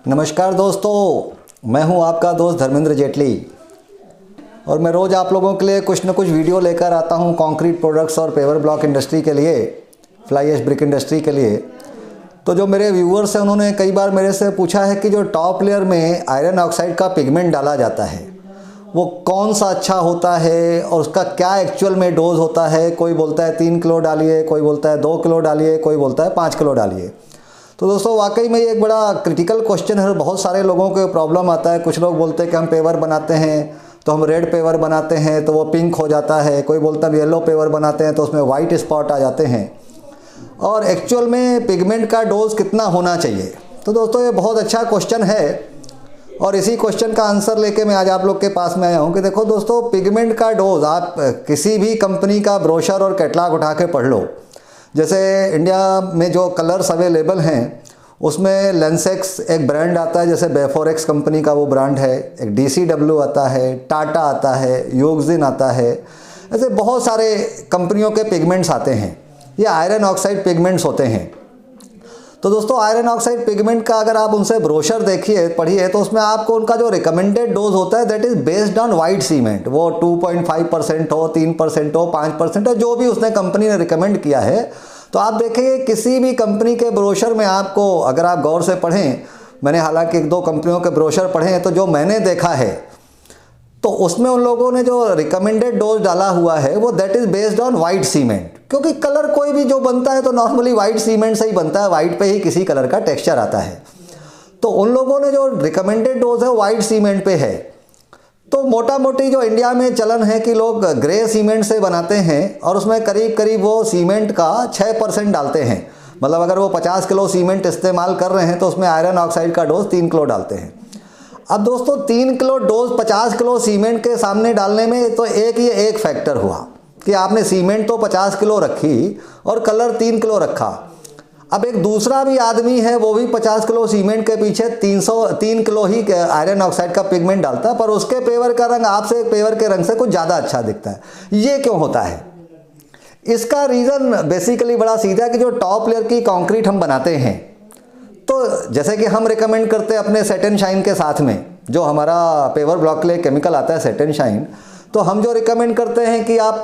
नमस्कार दोस्तों, मैं हूं आपका दोस्त धर्मेंद्र जेटली और मैं रोज़ आप लोगों के लिए कुछ न कुछ वीडियो लेकर आता हूं कंक्रीट प्रोडक्ट्स और पेवर ब्लॉक इंडस्ट्री के लिए, फ्लाई ऐश ब्रिक इंडस्ट्री के लिए। तो जो मेरे व्यूअर्स हैं उन्होंने कई बार मेरे से पूछा है कि जो टॉप लेयर में आयरन ऑक्साइड का पिगमेंट डाला जाता है वो कौन सा अच्छा होता है और उसका क्या एक्चुअल में डोज होता है। कोई बोलता है 3 किलो डालिए, कोई बोलता है 2 किलो डालिए, कोई बोलता है 5 किलो डालिए। तो दोस्तों वाकई में ये एक बड़ा क्रिटिकल क्वेश्चन है। बहुत सारे लोगों को प्रॉब्लम आता है। कुछ लोग बोलते हैं कि हम पेवर बनाते हैं तो हम रेड पेवर बनाते हैं तो वो पिंक हो जाता है। कोई बोलता है येलो पेवर बनाते हैं तो उसमें वाइट स्पॉट आ जाते हैं। और एक्चुअल में पिगमेंट का डोज कितना होना चाहिए, तो दोस्तों ये बहुत अच्छा क्वेश्चन है और इसी क्वेश्चन का आंसर लेके मैं आज आप लोग के पास में आया हूँ कि देखो दोस्तों, पिगमेंट का डोज आप किसी भी कंपनी का ब्रोशर और कैटलॉग उठा के पढ़ लो। जैसे इंडिया में जो कलर्स अवेलेबल हैं उसमें लेंसेक्स एक ब्रांड आता है, जैसे बेफोरेक्स कंपनी का वो ब्रांड है, एक DCW आता है, टाटा आता है, योगजिन आता है, ऐसे बहुत सारे कंपनियों के पिगमेंट्स आते हैं। ये आयरन ऑक्साइड पिगमेंट्स होते हैं। तो दोस्तों आयरन ऑक्साइड पिगमेंट का अगर आप उनसे ब्रोशर देखिए, पढ़िए, तो उसमें आपको उनका जो रिकमेंडेड डोज होता है that is based on white cement. वो 2.5% हो, 3% हो, 5% हो, जो भी उसने कंपनी ने रिकमेंड किया है। तो आप देखेंगे किसी भी कंपनी के ब्रोशर में आपको, अगर आप गौर से पढ़ें, मैंने हालांकि 1-2 कंपनियों के ब्रोशर पढ़े हैं, तो जो मैंने देखा है तो उसमें उन लोगों ने जो रिकमेंडेड डोज डाला हुआ है वो that is based on white cement. क्योंकि कलर कोई भी जो बनता है तो नॉर्मली वाइट सीमेंट से ही बनता है, वाइट पे ही किसी कलर का टेक्सचर आता है। तो उन लोगों ने जो रिकमेंडेड डोज है वाइट सीमेंट पे है। तो मोटा मोटी जो इंडिया में चलन है कि लोग ग्रे सीमेंट से बनाते हैं और उसमें करीब करीब वो सीमेंट का 6% डालते हैं। मतलब अगर वो 50 किलो सीमेंट इस्तेमाल कर रहे हैं तो उसमें आयरन ऑक्साइड का डोज 3 किलो डालते हैं। अब दोस्तों 3 किलो डोज 50 किलो सीमेंट के सामने डालने में तो ये एक फैक्टर हुआ कि आपने सीमेंट तो 50 किलो रखी और कलर 3 किलो रखा। अब एक दूसरा भी आदमी है, वो भी 50 किलो सीमेंट के पीछे 3 किलो ही आयरन ऑक्साइड का पिगमेंट डालता है, पर उसके पेवर का रंग आपसे पेवर के रंग से कुछ ज़्यादा अच्छा दिखता है। ये क्यों होता है? इसका रीज़न बेसिकली बड़ा सीधा है कि जो टॉप लेयर की कंक्रीट हम बनाते हैं, तो जैसे कि हम रिकमेंड करते हैं अपने सेट एंड शाइन के साथ में, जो हमारा पेवर ब्लॉक के लिए केमिकल आता है सेट एंड शाइन, तो हम जो रिकमेंड करते हैं कि आप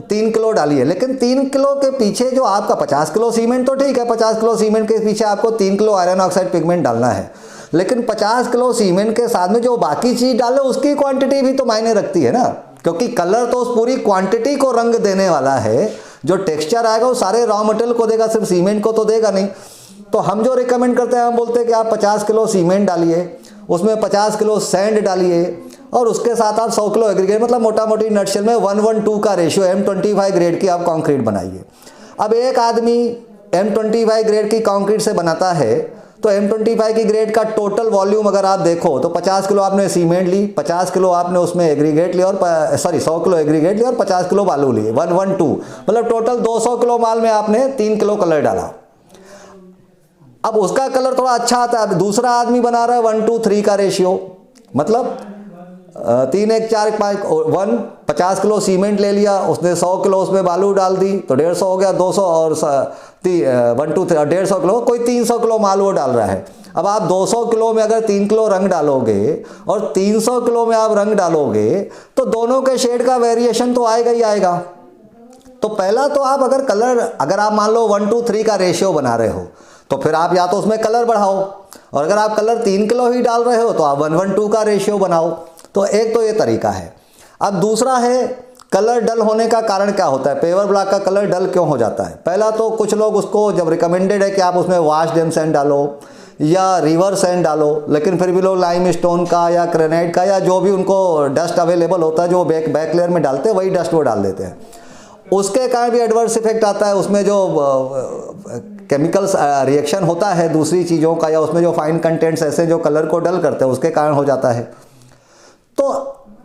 3 किलो डालिए। लेकिन 3 किलो के पीछे जो आपका 50 किलो सीमेंट, तो ठीक है, 50 किलो सीमेंट के पीछे आपको 3 किलो आयरन ऑक्साइड पिगमेंट डालना है। लेकिन 50 किलो सीमेंट के साथ में जो बाकी चीज़ डाले उसकी क्वांटिटी भी तो मायने रखती है ना, क्योंकि कलर तो उस पूरी क्वांटिटी को रंग देने वाला है। जो टेक्स्चर आएगा वो सारे रॉ मटेरियल को देगा, सिर्फ सीमेंट को तो देगा नहीं। तो हम जो रिकमेंड करते हैं, हम बोलते हैं कि आप 50 किलो सीमेंट डालिए, उसमें 50 किलो सैंड डालिए और उसके साथ आप 100 किलो एग्रीगेट, मतलब मोटा मोटी नटशेल में 1:1:2 का रेशियो M25 ग्रेड की आप कंक्रीट बनाइए। अब एक आदमी M25 ग्रेड की कंक्रीट से बनाता है तो M25 की ग्रेड का टोटल वॉल्यूम अगर आप देखो तो 50 किलो आपने सीमेंट ली, 50 किलो आपने उसमें एग्रीगेट लिया और 100 किलो एग्रीगेट लिया और 50 किलो बालू लिए, 1:1:2, मतलब टोटल 200 किलो माल में आपने 3 किलो कलर डाला। अब उसका कलर थोड़ा अच्छा आता है। अब दूसरा आदमी बना रहा है 1:3 का रेशियो, मतलब 3 1 4 5 1, 50 किलो सीमेंट ले लिया, उसने 100 किलो उसमें बालू डाल दी तो 150 हो गया, 200 और 1 2 3 150 किलो, कोई 300 किलो माल वो डाल रहा है। अब आप 200 किलो में अगर 3 किलो रंग डालोगे और 300 किलो में आप रंग डालोगे तो दोनों के शेड का वेरिएशन तो आएगा ही आएगा। तो पहला तो आप अगर आप मान लो 1:3 का रेशियो बना रहे हो तो फिर आप या तो उसमें कलर बढ़ाओ, और अगर आप कलर 3 किलो ही डाल रहे हो तो आप 1:2 का रेशियो बनाओ। तो एक तो ये तरीका है। अब दूसरा है कलर डल होने का कारण क्या होता है, पेवर ब्लॉक का कलर डल क्यों हो जाता है। पहला तो कुछ लोग उसको जब रिकमेंडेड है कि आप उसमें वाश डेम सैंड डालो या रिवर सैंड डालो, लेकिन फिर भी लोग लाइम स्टोन का या ग्रेनाइट का या जो भी उनको डस्ट अवेलेबल होता है जो बैक लेयर में डालते हैं वही डस्ट वो डाल देते हैं। उसके कारण भी एडवर्स इफेक्ट आता है। उसमें जो केमिकल्स रिएक्शन होता है दूसरी चीज़ों का, या उसमें जो फाइन कंटेंट्स ऐसे जो कलर को डल करते हैं उसके कारण हो जाता है। तो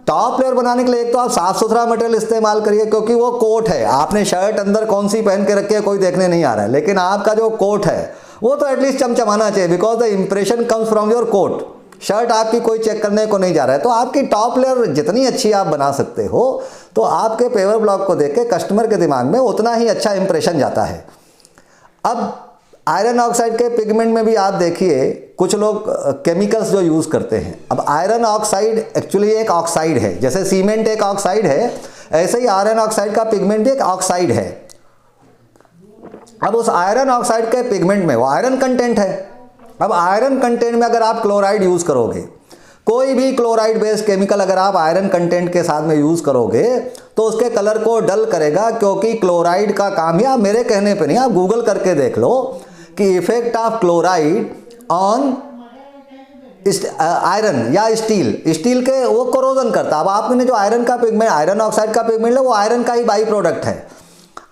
टॉप लेयर बनाने के लिए एक तो आप साफ सुथरा मटेरियल इस्तेमाल करिए, क्योंकि वो कोट है। आपने शर्ट अंदर कौन सी पहन के रखी है कोई देखने नहीं आ रहा है, लेकिन आपका जो कोट है वो तो एटलीस्ट चमचमाना चाहिए, because the impression comes from your coat. Shirt आपकी कोई चेक करने को नहीं जा रहा है। तो आपकी टॉप लेयर जितनी अच्छी आप बना सकते हो तो आपके पेवर ब्लॉक को देख के कस्टमर के दिमाग में उतना ही अच्छा इंप्रेशन जाता है। अब आयरन ऑक्साइड के पिगमेंट में भी आप देखिए कुछ लोग केमिकल्स जो यूज़ करते हैं। अब आयरन ऑक्साइड एक्चुअली एक ऑक्साइड है, जैसे सीमेंट एक ऑक्साइड है, ऐसे ही आयरन ऑक्साइड का पिगमेंट भी एक ऑक्साइड है। अब उस आयरन ऑक्साइड के पिगमेंट में वो आयरन कंटेंट है। अब आयरन कंटेंट में अगर आप क्लोराइड यूज़ करोगे, कोई भी क्लोराइड बेस्ड केमिकल अगर आप आयरन कंटेंट के साथ में यूज़ करोगे तो उसके कलर को डल करेगा, क्योंकि क्लोराइड का काम ही, आप मेरे कहने पे नहीं, आप गूगल करके देख लो कि effect of chloride on iron या स्टील के वो कोरोजन करता है। अब आपने जो आयरन का पिगमेंट, आयरन ऑक्साइड का पिगमेंट है, वो आयरन का ही बाई प्रोडक्ट है।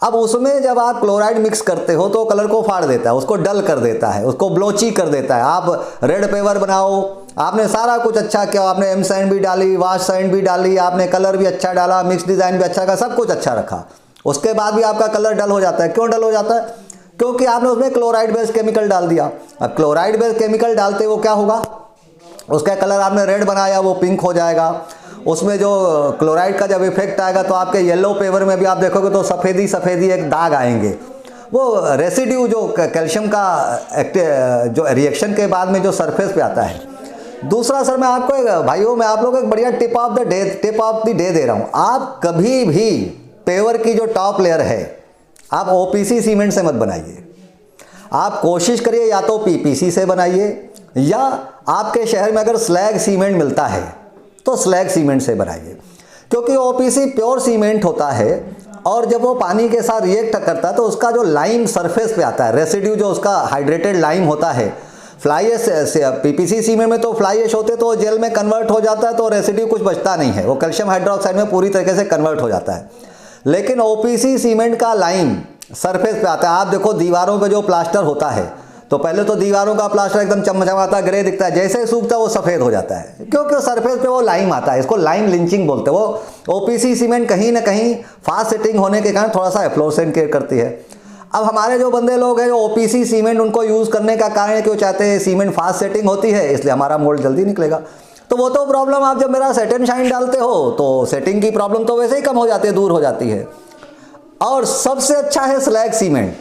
अब उसमें जब आप क्लोराइड मिक्स करते हो तो कलर को फाड़ देता है, उसको डल कर देता है, उसको ब्लोची कर देता है। आप रेड पेवर बनाओ, आपने सारा कुछ अच्छा किया, आपने एम सैंड भी डाली, वाश सैंड भी डाली, आपने कलर भी अच्छा डाला, मिक्स डिज़ाइन भी अच्छा का, सब कुछ अच्छा रखा, उसके बाद भी आपका कलर डल हो जाता है। क्यों डल हो जाता है? क्योंकि आपने उसमें क्लोराइड बेस्ड केमिकल डाल दिया। अब क्लोराइड बेस्ड केमिकल डालते वो क्या होगा, उसका कलर आपने रेड बनाया वो पिंक हो जाएगा। उसमें जो क्लोराइड का जब इफेक्ट आएगा तो आपके येलो पेवर में भी आप देखोगे तो सफ़ेदी सफ़ेदी एक दाग आएंगे। वो रेसिड्यू जो कैल्शियम का जो रिएक्शन के बाद में जो सरफेस पे आता है। दूसरा सर, मैं आपको भाइयों, मैं आप लोगों को एक बढ़िया tip of the day they रहा हूँ। आप कभी भी पेवर की जो टॉप लेयर है आप ओपीसी सीमेंट से मत बनाइए। आप कोशिश करिए या तो पीपीसी से बनाइए, या आपके शहर में अगर स्लैग सीमेंट मिलता है तो स्लैग सीमेंट से बनाइए, क्योंकि ओपीसी प्योर सीमेंट होता है और जब वो पानी के साथ रिएक्ट करता है तो उसका जो लाइम सरफेस पे आता है, रेसिड्यू जो उसका हाइड्रेटेड लाइम होता है, फ्लाई ऐश पीपीसी सीमेंट में तो फ्लाई ऐश होते तो जेल में कन्वर्ट हो जाता है, तो रेसिड्यू कुछ बचता नहीं है, वो कैल्शियम हाइड्रोक्साइड में पूरी तरीके से कन्वर्ट हो जाता है। लेकिन ओपीसी सीमेंट का लाइम सरफेस पे आता है। आप देखो दीवारों पे जो प्लास्टर होता है तो पहले तो दीवारों का प्लास्टर एकदम चमचमाता ग्रे दिखता है, जैसे ही सूखता है वो सफ़ेद हो जाता है, क्योंकि सरफेस पे वो लाइम आता है। इसको लाइम लिंचिंग बोलते हैं। वो ओपीसी सीमेंट कहीं ना कहीं फास्ट सेटिंग होने के कारण थोड़ा सा एफ्लोरेसेंट क्रिएट करती है। अब हमारे जो बंदे लोग हैं जो ओपीसी सीमेंट उनको यूज़ करने का कारण है कि वो चाहते हैं सीमेंट फास्ट सेटिंग होती है, इसलिए हमारा मोल्ड जल्दी निकलेगा। तो वो तो प्रॉब्लम, आप जब मेरा सेट एंड शाइन डालते हो तो सेटिंग की प्रॉब्लम तो वैसे ही कम हो जाती है, दूर हो जाती है। और सबसे अच्छा है स्लैग सीमेंट।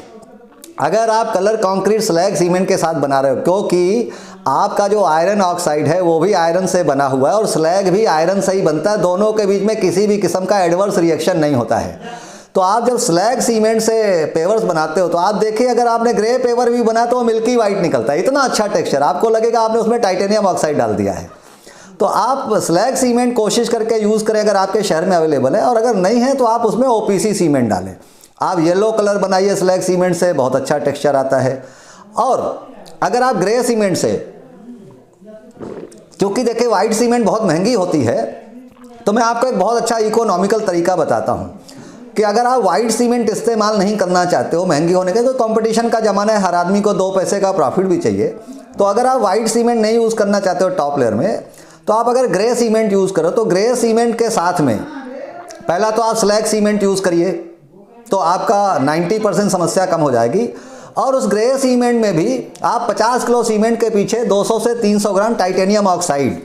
अगर आप कलर कंक्रीट स्लैग सीमेंट के साथ बना रहे हो, क्योंकि आपका जो आयरन ऑक्साइड है वो भी आयरन से बना हुआ है और स्लैग भी आयरन से ही बनता है, दोनों के बीच में किसी भी किस्म का एडवर्स रिएक्शन नहीं होता है। तो आप जब स्लैग सीमेंट से पेवर्स बनाते हो तो आप देखिए, अगर आपने ग्रे पेवर भी बनाया तो वो मिल्की वाइट निकलता है, इतना अच्छा टेक्सचर, आपको लगेगा आपने उसमें टाइटेनियम ऑक्साइड डाल दिया है। तो आप स्लैग सीमेंट कोशिश करके यूज़ करें अगर आपके शहर में अवेलेबल है, और अगर नहीं है तो आप उसमें ओपीसी सीमेंट डालें। आप येलो कलर बनाइए स्लैग सीमेंट से, बहुत अच्छा टेक्सचर आता है। और अगर आप ग्रे सीमेंट से, क्योंकि देखिए वाइट सीमेंट बहुत महंगी होती है, तो मैं आपको एक बहुत अच्छा इकोनॉमिकल तरीका बताता हूँ कि अगर आप वाइट सीमेंट इस्तेमाल नहीं करना चाहते हो महंगी होने के, तो कंपटीशन का ज़माना है, हर आदमी को 2 पैसे का प्रॉफिट भी चाहिए। तो अगर आप वाइट सीमेंट नहीं यूज़ करना चाहते हो टॉप लेयर में, तो आप अगर ग्रे सीमेंट यूज़ करो तो ग्रे सीमेंट के साथ में पहला तो आप स्लैग सीमेंट यूज़ करिए, तो आपका 90% समस्या कम हो जाएगी। और उस ग्रे सीमेंट में भी आप 50 किलो सीमेंट के पीछे 200 से 300 ग्राम टाइटेनियम ऑक्साइड,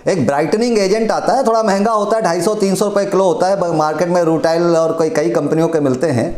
एक ब्राइटनिंग एजेंट आता है, थोड़ा महंगा होता है, 250-300 रुपये किलो होता है, मार्केट में रूटाइल और कई कंपनियों के मिलते हैं।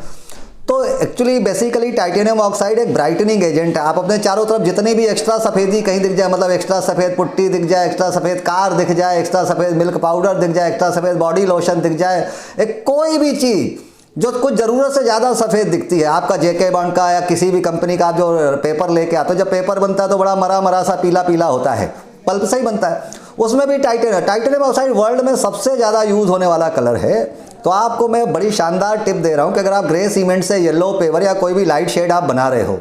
तो एक्चुअली बेसिकली टाइटेनियम ऑक्साइड एक ब्राइटनिंग एजेंट है। आप अपने चारों तरफ जितनी भी एक्स्ट्रा सफ़ेदी कहीं दिख जाए, मतलब एक्स्ट्रा सफ़ेद पुट्टी दिख जाए, एक्स्ट्रा सफ़ेद कार दिख जाए, एक्स्ट्रा सफ़ेद मिल्क पाउडर दिख जाए, एक्स्ट्रा सफ़ेद बॉडी लोशन दिख जाए, एक कोई भी चीज़ जो कुछ ज़रूरत से ज़्यादा सफ़ेद दिखती है, आपका जेके बॉन्ड का या किसी भी कंपनी का जो पेपर लेके आते हो, जब पेपर बनता है तो बड़ा मरा मरा सा पीला पीला होता है, पल्प से ही बनता है, उसमें भी टाइटेनियम ऑक्साइड वर्ल्ड में सबसे ज़्यादा यूज़ होने वाला कलर है। तो आपको मैं बड़ी शानदार टिप दे रहा हूँ कि अगर आप ग्रे सीमेंट से येलो पेवर या कोई भी लाइट शेड आप बना रहे हो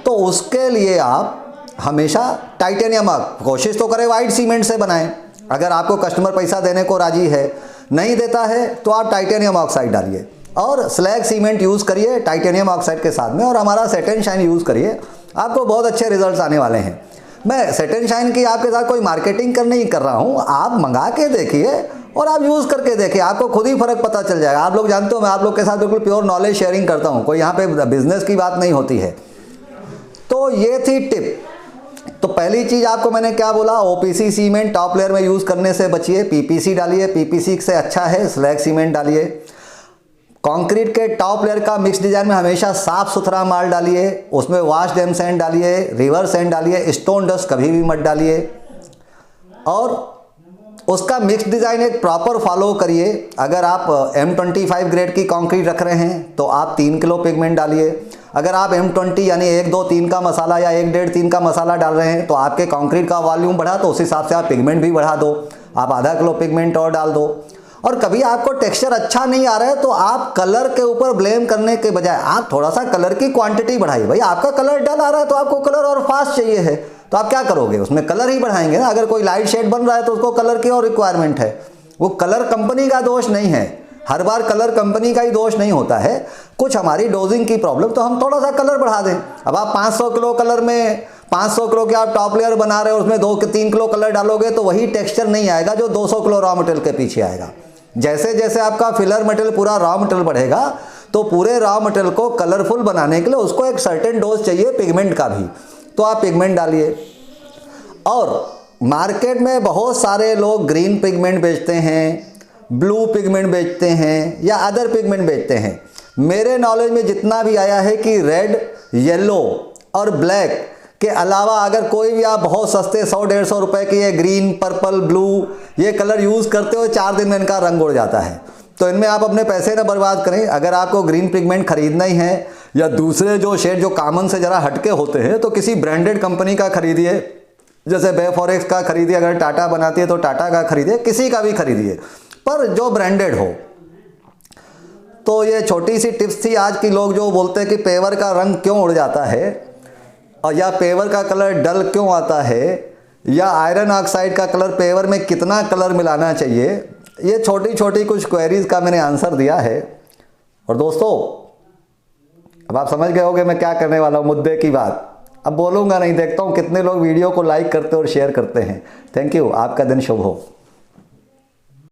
तो उसके लिए आप हमेशा टाइटेनियम, कोशिश तो करें वाइट सीमेंट से बनाएं। अगर आपको कस्टमर पैसा देने को राजी है, नहीं देता है तो आप टाइटेनियम ऑक्साइड डालिए और स्लैग सीमेंट यूज़ करिए टाइटेनियम ऑक्साइड के साथ में, और हमारा सेट एंड शाइन यूज़ करिए, आपको बहुत अच्छे रिजल्ट्स आने वाले हैं। मैं सेट एंड शाइन की आपके साथ कोई मार्केटिंग नहीं कर रहा हूँ, आप मंगा के देखिए और आप यूज़ करके देखिए, आपको खुद ही फ़र्क पता चल जाएगा। आप लोग जानते हो मैं आप लोग के साथ बिल्कुल प्योर नॉलेज शेयरिंग करता हूँ, कोई यहाँ पे बिजनेस की बात नहीं होती है। तो ये थी टिप। तो पहली चीज़ आपको मैंने क्या बोला, ओपीसी सीमेंट टॉप लेयर में यूज़ करने से बचिए, पीपीसी डालिए, पीपीसी से अच्छा है स्लैग सीमेंट डालिए। कंक्रीट के टॉप लेयर का मिक्स डिजाइन में हमेशा साफ सुथरा माल डालिए, उसमें वॉश डैम सैंड डालिए, रिवर सैंड डालिए, स्टोन डस्ट कभी भी मत डालिए, और उसका मिक्स डिज़ाइन एक प्रॉपर फॉलो करिए। अगर आप M25 ग्रेड की कंक्रीट रख रहे हैं तो आप 3 किलो पिगमेंट डालिए। अगर आप M20 यानी 1, 2, 3 का मसाला या 1, 1.5, 3 का मसाला डाल रहे हैं तो आपके कंक्रीट का वॉल्यूम बढ़ा तो उस हिसाब से आप पिगमेंट भी बढ़ा दो, आप आधा किलो पिगमेंट और डाल दो। और कभी आपको टेक्सचर अच्छा नहीं आ रहा है तो आप कलर के ऊपर ब्लेम करने के बजाय आप थोड़ा सा कलर की क्वांटिटी बढ़ाइए। भाई आपका कलर डल आ रहा है तो आपको कलर और फास्ट चाहिए है तो आप क्या करोगे, उसमें कलर ही बढ़ाएंगे ना। अगर कोई लाइट शेड बन रहा है तो उसको कलर की और रिक्वायरमेंट है, वो कलर कंपनी का दोष नहीं है, हर बार कलर कंपनी का ही दोष नहीं होता है, कुछ हमारी डोजिंग की प्रॉब्लम, तो हम थोड़ा सा कलर बढ़ा दें। अब आप 500 किलो कलर में 500 किलो के आप टॉप लेयर बना रहे हो, उसमें 2-3 किलो कलर डालोगे तो वही टेक्सचर नहीं आएगा जो 200 किलो रॉ मटेरियल के पीछे आएगा। जैसे जैसे आपका फिलर मटेरियल पूरा रॉ मटेरियल बढ़ेगा तो पूरे रॉ मटेरियल को कलरफुल बनाने के लिए उसको एक सर्टेन डोज चाहिए पिगमेंट का भी, तो आप पिगमेंट डालिए। और मार्केट में बहुत सारे लोग ग्रीन पिगमेंट बेचते हैं, ब्लू पिगमेंट बेचते हैं या अदर पिगमेंट बेचते हैं। मेरे नॉलेज में जितना भी आया है कि रेड, येलो और ब्लैक के अलावा अगर कोई भी आप बहुत सस्ते 100-150 रुपए के ये ग्रीन, पर्पल, ब्लू ये कलर यूज़ करते हो 4 दिन में इनका रंग उड़ जाता है। तो इनमें आप अपने पैसे ना बर्बाद करें। अगर आपको ग्रीन पिगमेंट खरीदना ही है या दूसरे जो शेड जो कॉमन से ज़रा हटके होते हैं तो किसी ब्रांडेड कंपनी का खरीदिए, जैसे बेफॉरेक्स का खरीदिए, अगर टाटा बनाती है तो टाटा का खरीदिए, किसी का भी खरीदिए पर जो ब्रांडेड हो। तो ये छोटी सी टिप्स थी आज की। लोग जो बोलते हैं कि पेवर का रंग क्यों उड़ जाता है और या पेवर का कलर डल क्यों आता है या आयरन ऑक्साइड का कलर, पेवर में कितना कलर मिलाना चाहिए, ये छोटी छोटी कुछ क्वेरीज का मैंने आंसर दिया है। और दोस्तों अब आप समझ गए होंगे मैं क्या करने वाला हूँ, मुद्दे की बात अब बोलूँगा नहीं। देखता हूँ कितने लोग वीडियो को लाइक करते और शेयर करते हैं। थैंक यू, आपका दिन शुभ हो।